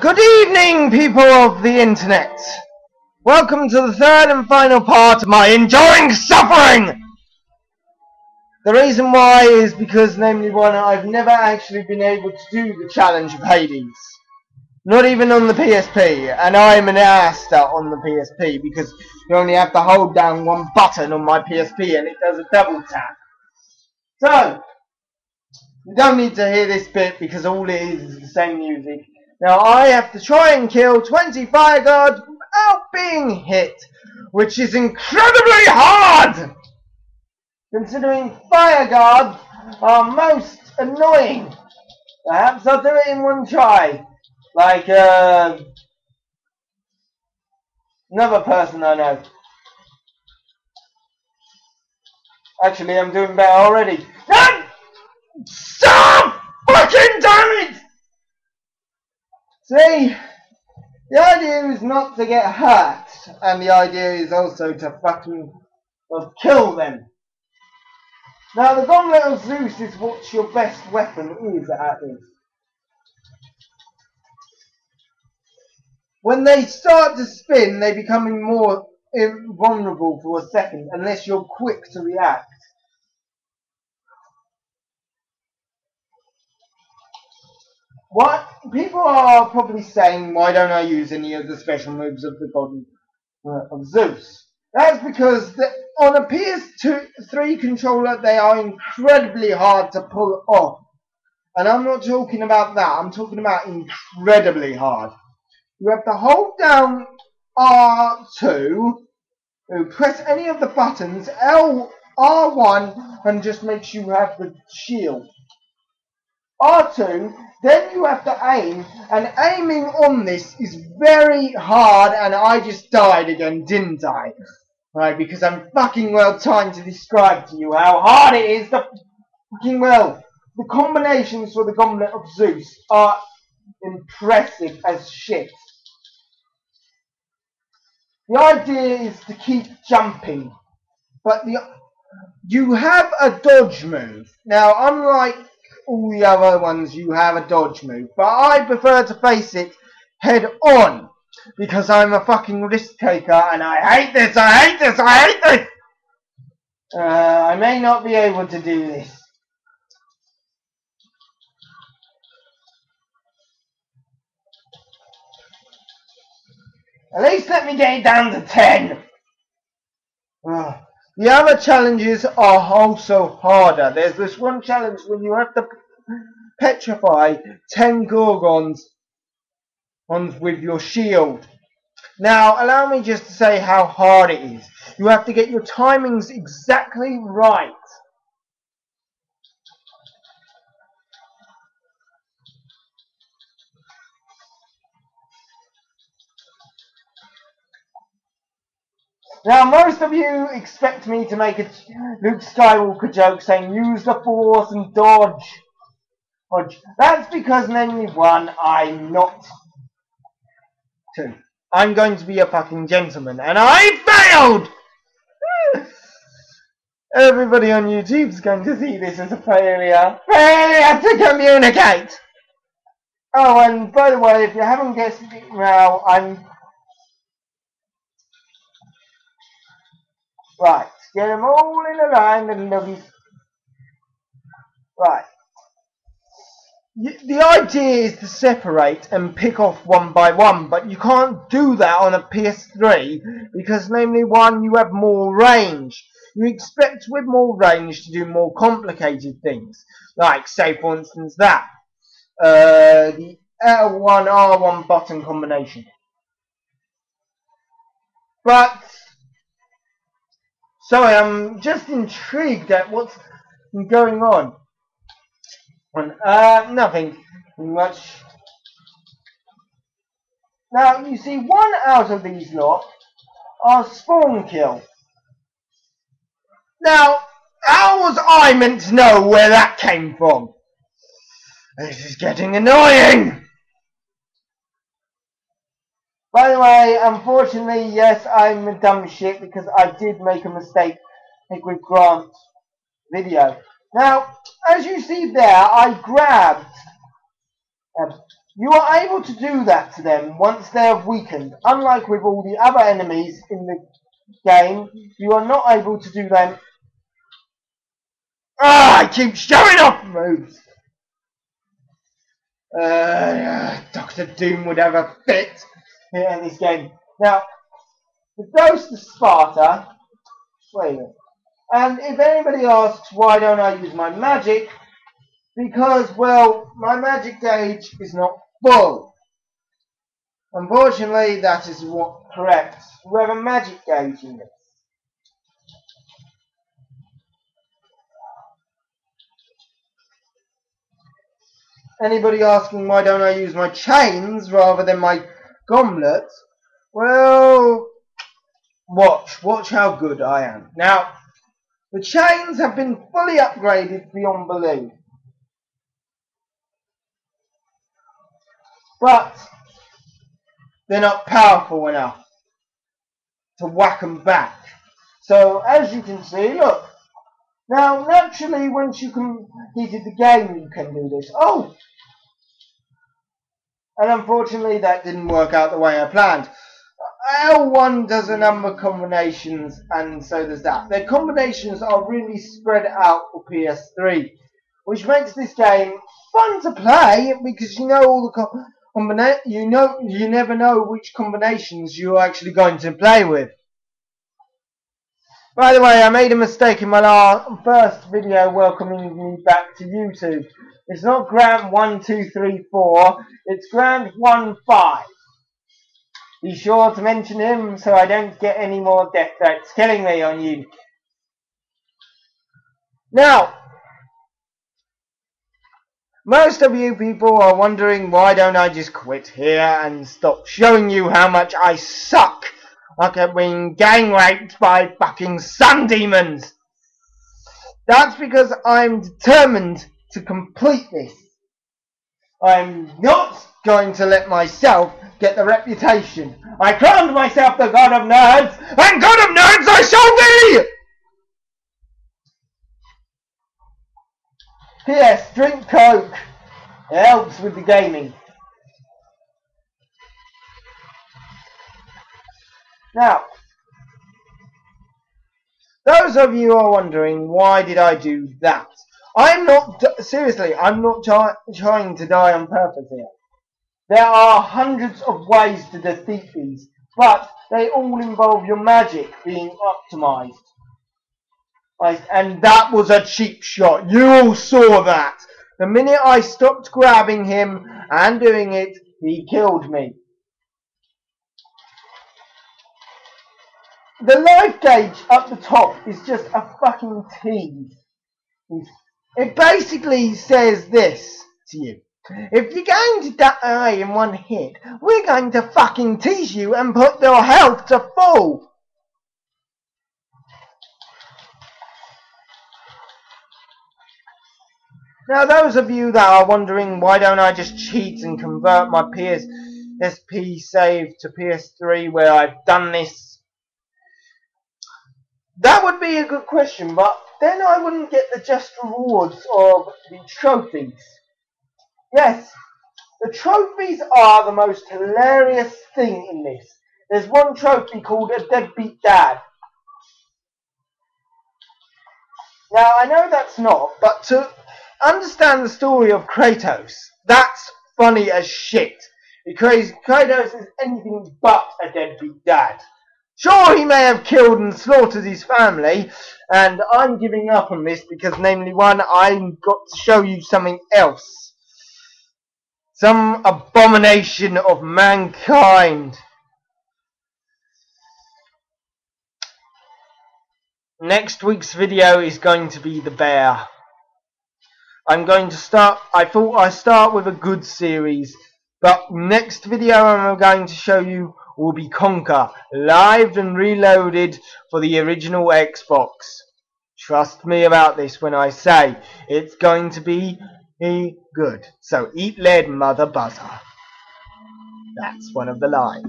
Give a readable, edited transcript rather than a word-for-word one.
Good evening, people of the internet. Welcome to the third and final part of my enduring suffering. The reason why is because, namely one, I've never actually been able to do the challenge of Hades. Not even on the PSP, and I'm an ass on the PSP because you only have to hold down one button on my PSP and it does a double tap. So, you don't need to hear this bit because all it is the same music. Now I have to try and kill 20 fire guards without being hit, which is incredibly hard, considering fire guards are most annoying. Perhaps I'll do it in one try, like another person I know. Actually, I'm doing better already. No! Stop! Fucking damn it! See, the idea is not to get hurt, and the idea is also to fucking kill them. Now, the Goblet of Zeus is what your best weapon is at this. When they start to spin, they become more invulnerable for a second, unless you're quick to react. What people are probably saying, why don't I use any of the special moves of the God of Zeus? That's because on a PS3 controller they are incredibly hard to pull off. And I'm not talking about that, I'm talking about incredibly hard. You have to hold down R2, press any of the buttons, R1, and just make sure you have the shield. R2, then you have to aim, and aiming on this is very hard, and I just died again, didn't I? Right, because I'm fucking well trying to describe to you how hard it is to fucking well. The combinations for the Goblet of Zeus are impressive as shit. The idea is to keep jumping, but you have a dodge move. Now, unlike all the other ones, you have a dodge move, but I prefer to face it head on because I'm a fucking risk taker and I hate this, I hate this, I hate this. I may not be able to do this. At least let me get it down to 10. The other challenges are also harder. There's this one challenge when you have to petrify 10 Gorgons with your shield. Now, allow me just to say how hard it is. You have to get your timings exactly right. Now, most of you expect me to make a Luke Skywalker joke saying use the Force and dodge. That's because, namely one, I'm not. Two, I'm going to be a fucking gentleman, and I failed! Everybody on YouTube is going to see this as a failure. Failure to communicate! Oh, and by the way, if you haven't guessed it now, Right, get them all in a line, the nuggies. Right. The idea is to separate and pick off one by one, but you can't do that on a PS3 because, namely one, you have more range. You expect with more range to do more complicated things, like, say, for instance, that. The L1, R1 button combination. But sorry, I'm just intrigued at what's going on. Nothing much. Now, you see, one out of these lot are spawn kill. Now, how was I meant to know where that came from? This is getting annoying! By the way, unfortunately, yes, I'm a dumb shit because I did make a mistake with Grant's video. Now, as you see there, I grabbed You are able to do that to them once they have weakened. Unlike with all the other enemies in the game, you are not able to do them. I keep showing off moves! Dr. Doom would have a fit here in this game. Now, the Ghost of Sparta. Wait a minute. And if anybody asks why don't I use my magic, because, well, my magic gauge is not full. Unfortunately, that is what correct. You have a magic gauge in this. Anybody asking why don't I use my chains rather than my gauntlets? Well, watch how good I am. Now, the chains have been fully upgraded beyond belief. But they're not powerful enough to whack them back. So, as you can see, look. Now, naturally, once you completed the game, you can do this. Oh! And unfortunately, that didn't work out the way I planned. L1 does a number of combinations, and so does that. Their combinations are really spread out for PS3, which makes this game fun to play because you know all the you never know which combinations you're actually going to play with. By the way, I made a mistake in my first video welcoming me back to YouTube. It's not Grant 1, 2, 3, 4. It's Grant 1, 5. Be sure to mention him so I don't get any more death threats killing me on you. Now, most of you people are wondering why don't I just quit here and stop showing you how much I suck. Like I've been gang raped by fucking sun demons. That's because I'm determined to complete this. I'm not going to let myself get the reputation. I crowned myself the God of Nerds, and God of Nerds I shall be! P.S. Drink Coke. It helps with the gaming. Now, those of you are wondering why did I do that? I'm not, seriously, I'm not trying to die on purpose here. There are hundreds of ways to defeat these, but they all involve your magic being optimized. And that was a cheap shot. You all saw that. The minute I stopped grabbing him and doing it, he killed me. The life gauge up the top is just a fucking tease. It basically says this to you. If you're going to die in one hit, we're going to fucking tease you and put your health to full. Now, those of you that are wondering why don't I just cheat and convert my PSP save to PS3 where I've done this, that would be a good question, but then I wouldn't get the just rewards of the trophies. Yes, the trophies are the most hilarious thing in this. There's one trophy called a deadbeat dad. Now, I know that's not, but to understand the story of Kratos, that's funny as shit. Because Kratos is anything but a deadbeat dad. Sure, he may have killed and slaughtered his family, and I'm giving up on this because, namely one, I've got to show you something else. Some abomination of mankind. Next week's video is going to be the bear. I thought I'd start with a good series, but next video I'm going to show you will be Conquer, live and reloaded for the original Xbox. Trust me about this when I say it's going to be good. So eat lead, mother buzzer. That's one of the lines.